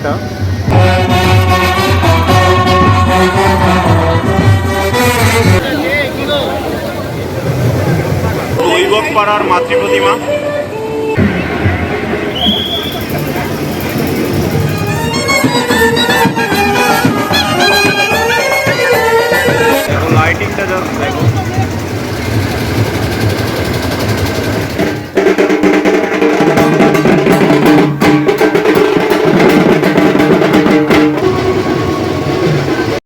বেসোহাটা। দৈবক পাড়ার মাতৃ প্রতিমা। দেখো লাইটিংটা জাস্ট দেখো।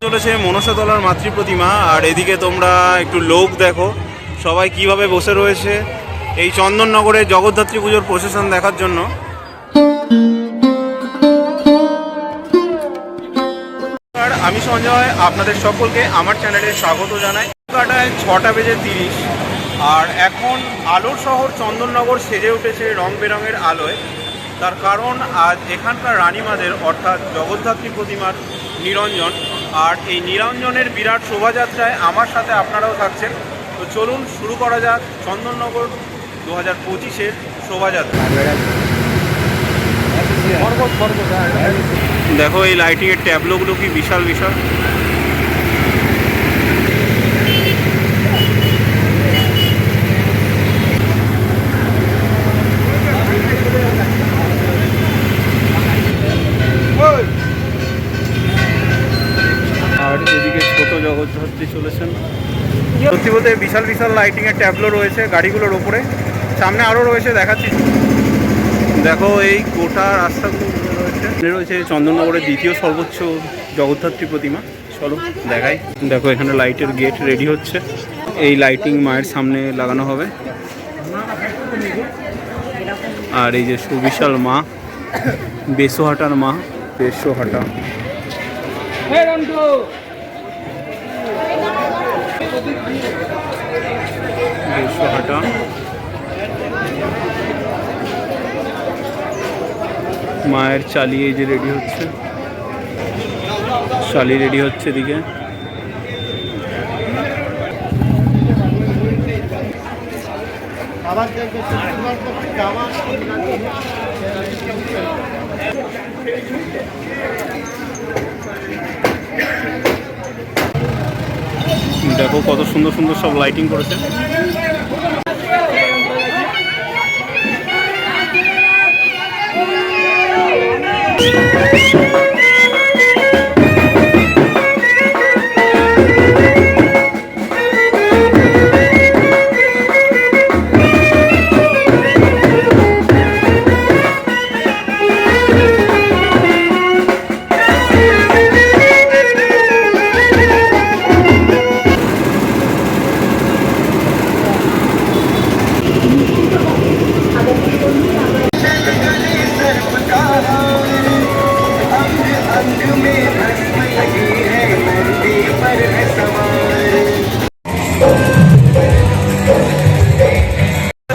চলেছে মনসাতলার মাতৃ প্রতিমা। আর এদিকে তোমরা একটু লোক দেখো সবাই কিভাবে বসে রয়েছে এই চন্দননগরে জগদ্ধাত্রী পুজোর প্রসেশন দেখার জন্য। আর আমি সঞ্জয়, আপনাদের সকলকে আমার চ্যানেলে স্বাগত জানাই। কাটায় 6:30 আর এখন আলোর শহর চন্দননগর সেজে উঠেছে রং বেরঙের আলোয়। তার কারণ আজ এখানকার রানীমাদের অর্থাৎ জগদ্ধাত্রী প্রতিমার নিরঞ্জন। আর এই নিরঞ্জনের বিরাট শোভাযাত্রায় আমার সাথে আপনারাও থাকছেন। তো চলুন শুরু করা যাক চন্দননগর 2025-এর শোভাযাত্রা। দেখো এই লাইটিংয়ের ট্যাবলোগুলো কি বিশাল বিশাল। আর এদিকে ছোট জগদ্ধাত্রী চলেছেন। সত্যি বলতে বিশাল বিশাল লাইটিংয়ের ট্যাবলো রয়েছে গাড়িগুলোর ওপরে। সামনে আরও রয়েছে, দেখাচ্ছি। দেখো এই গোটা রাস্তাগুলো রয়েছে চন্দননগরের দ্বিতীয় সর্বোচ্চ জগদ্ধাত্রী প্রতিমা। চলো দেখাই। দেখো এখানে লাইটের গেট রেডি হচ্ছে। এই লাইটিং মায়ের সামনে লাগানো হবে। আর এই যে সুবিশাল মা, বেসোহাটার মা, বেসোহাটা। বেসোহাটা মায়ের চালিয়ে যে রেডি হচ্ছে, চালি রেডি হচ্ছে এদিকে। দেখো কত সুন্দর সুন্দর সব লাইটিং করেছে।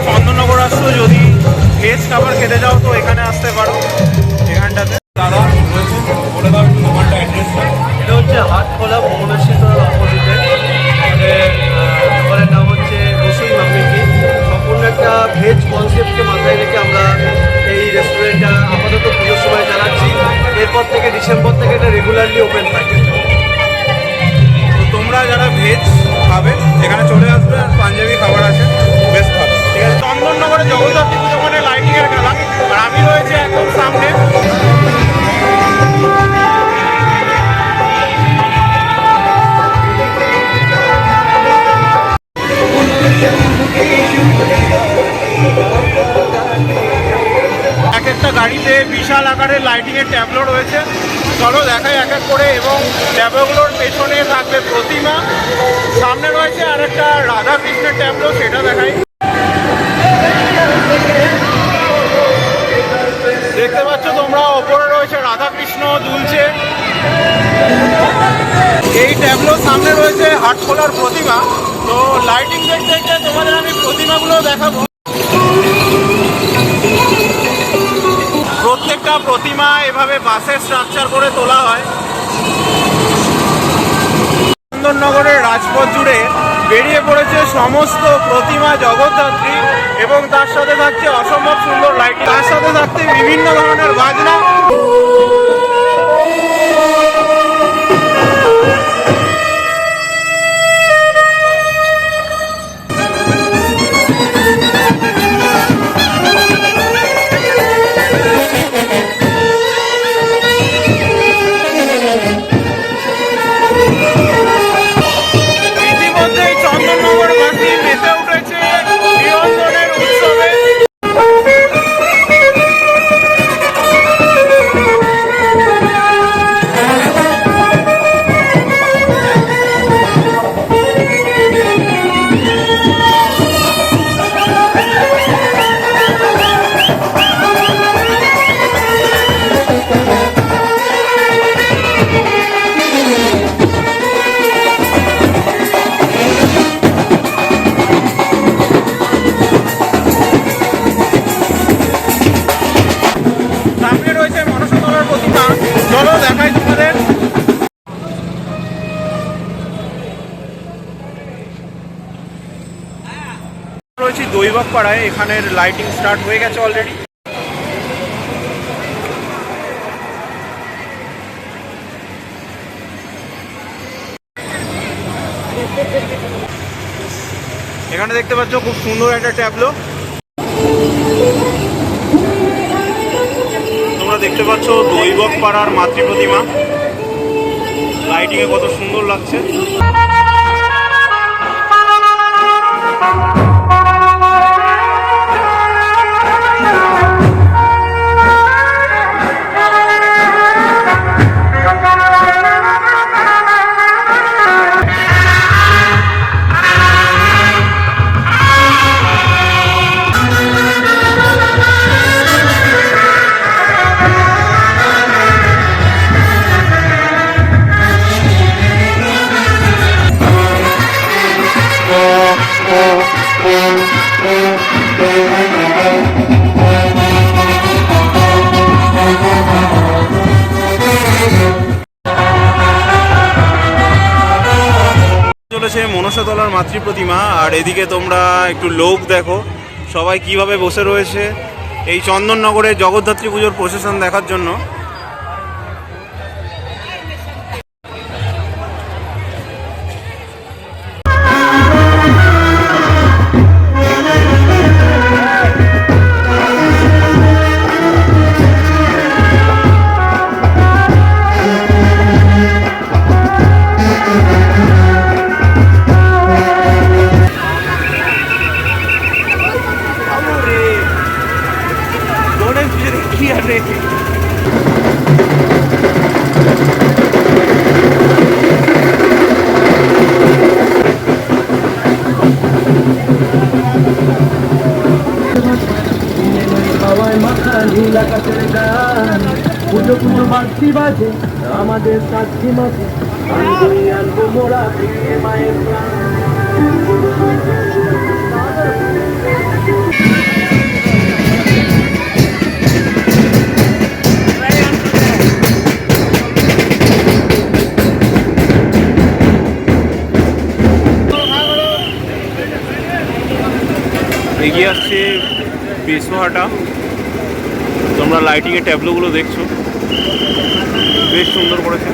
চন্দননগর আসছো, যদি ভেজ খাবার খেতে যাও তো এখানে আসতে পারো। এখানটাতে দাদা বলে দাও দোকানটা অ্যাড্রেসটা। এটা হচ্ছে হাটখোলা ভুবনেশ্বর অপোজিটে। দোকানের নাম হচ্ছে রসুন মামিকি। সম্পূর্ণ একটা ভেজ কনসেপ্টকে মাথায় রেখে আমরা এই রেস্টুরেন্টটা আপাতত পুজোর সময় চালাচ্ছি। এরপর থেকে ডিসেম্বর থেকে এটা রেগুলারলি ওপেন থাকে। তো তোমরা যারা ভেজ খাবে এখানে চলে আসবে। আর পাঞ্জাবি খাবার আছে, বেশ ভালো। ঠিক আছে, চন্দননগরে জগদ্ধাত্রী পুজো মানে লাইটিংয়ের খেলা। আর আমি রয়েছে একদম সামনে। এক একটা গাড়িতে বিশাল আকারের লাইটিংয়ের ট্যাবলো রয়েছে। চলো দেখাই এক এক করে। এবং ট্যাবলোগুলোর পেছনে থাকবে প্রতিমা, সামনে রয়েছে আর একটা রাধা কৃষ্ণের ট্যাবলো, সেটা দেখাই। দেখতে পাচ্ছ তোমরা ওপরে রয়েছে রাধা কৃষ্ণ দুলছে। এই ট্যাবলোর সামনে রয়েছে হাটখোলার প্রতিমা। তো লাইটিং দেখতে দেখতে তোমাদের আমি প্রতিমাগুলো দেখাবো। প্রত্যেকটা প্রতিমা এভাবে বাসের স্ট্রাকচার করে তোলা হয়। চন্দননগরের রাজপথ জুড়ে বেরিয়ে পড়েছে সমস্ত প্রতিমা জগদ্ধাত্রী এবং তার সাথে থাকছে অসম্ভব সুন্দর লাইটিং, তার সাথে থাকছে বিভিন্ন ধরনের বাজনা। দইবাগ পাড়ায় এখানের লাইটিং স্টার্ট হয়ে গেছে অলরেডি। এখানে দেখতে পাচ্ছ খুব সুন্দর একটা ট্যাবলো। তোমরা দেখতে পাচ্ছ দইবাগ পাড়ার মাতৃ প্রতিমা, লাইটিংয়ে কত সুন্দর লাগছে। চলেছে মনসাতলার মাতৃ প্রতিমা, আর এদিকে তোমরা একটু লোক দেখো সবাই কিভাবে বসে রয়েছে এই চন্দননগরে জগদ্ধাত্রী পুজোর প্রসেশন দেখার জন্য। পুজো পুজো বাড়তি বাজে আমাদের সাক্ষী মাঝে আনবো মোরা ফিরে মায়ের প্রাণ। এগিয়ে আসছে বেসোহাটা। তোমরা লাইটিংয়ে ট্যাবলোগুলো দেখছো, বেশ সুন্দর করেছে।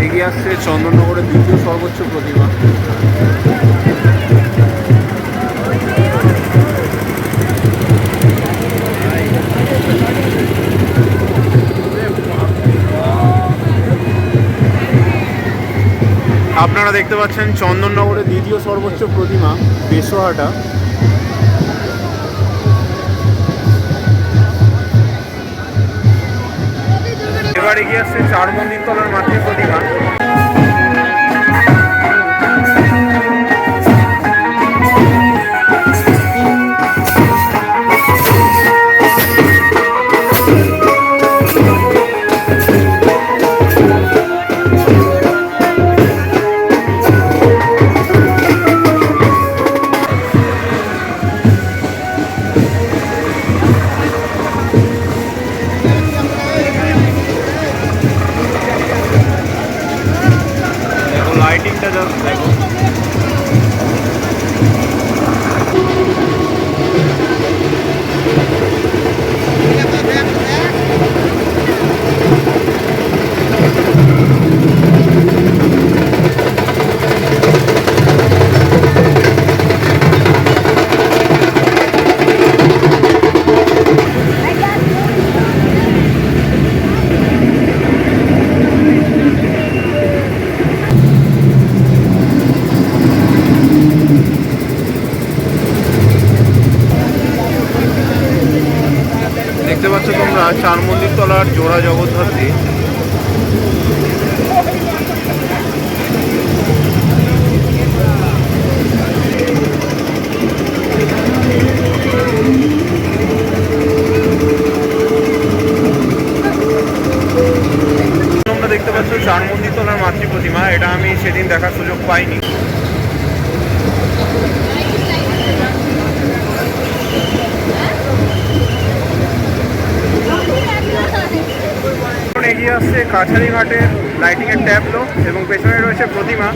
এগিয়ে আসছে চন্দননগরের দ্বিতীয় সর্বোচ্চ প্রতিমা। আপনারা দেখতে পাচ্ছেন চন্দননগরের দ্বিতীয় সর্বোচ্চ প্রতিমা বেসোহাটা। এবার এগিয়ে আসছে চার মন্দির তলার মাতৃ প্রতিমা। লাইটিংটা জাস্ট দেখো। দেখতে পাচ্ছ তোমরা চার মন্দির তলার জোড়া জগদ্ধাত্রী। দেখতে পাচ্ছ 4 মন্দির তলার মাতৃ প্রতিমা, এটা আমি সেদিন দেখার সুযোগ পাইনি। এখন এগিয়ে আসছে কাছারি ঘাটের লাইটিংয়ের ট্যাবলো এবং পেছনে রয়েছে প্রতিমা।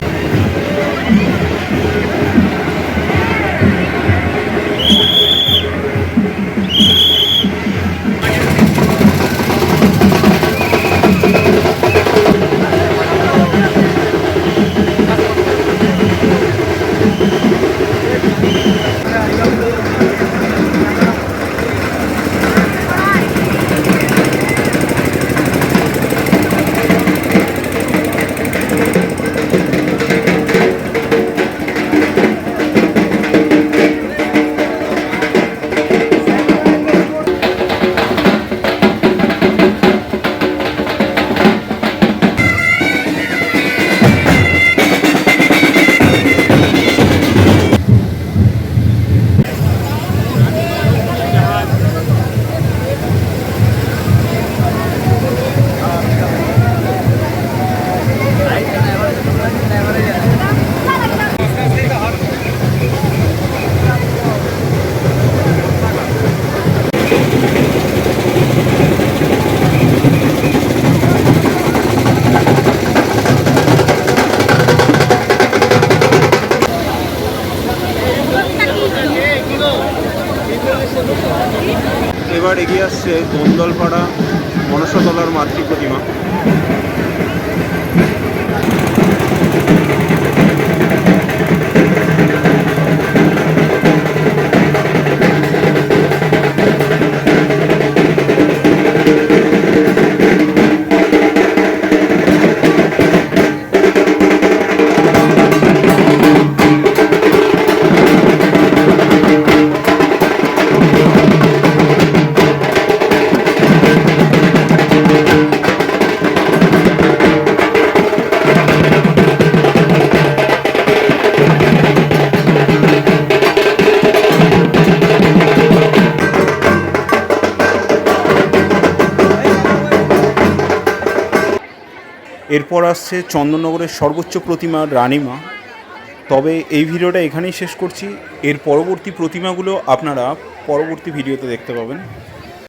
এবার এগিয়ে আসছে দোন্দলপাড়া মনসাতলার মাতৃ প্রতিমা। এরপর আসছে চন্দননগরের সর্বোচ্চ প্রতিমা রানীমা। তবে এই ভিডিওটা এখানেই শেষ করছি। এর পরবর্তী প্রতিমাগুলো আপনারা পরবর্তী ভিডিওতে দেখতে পাবেন।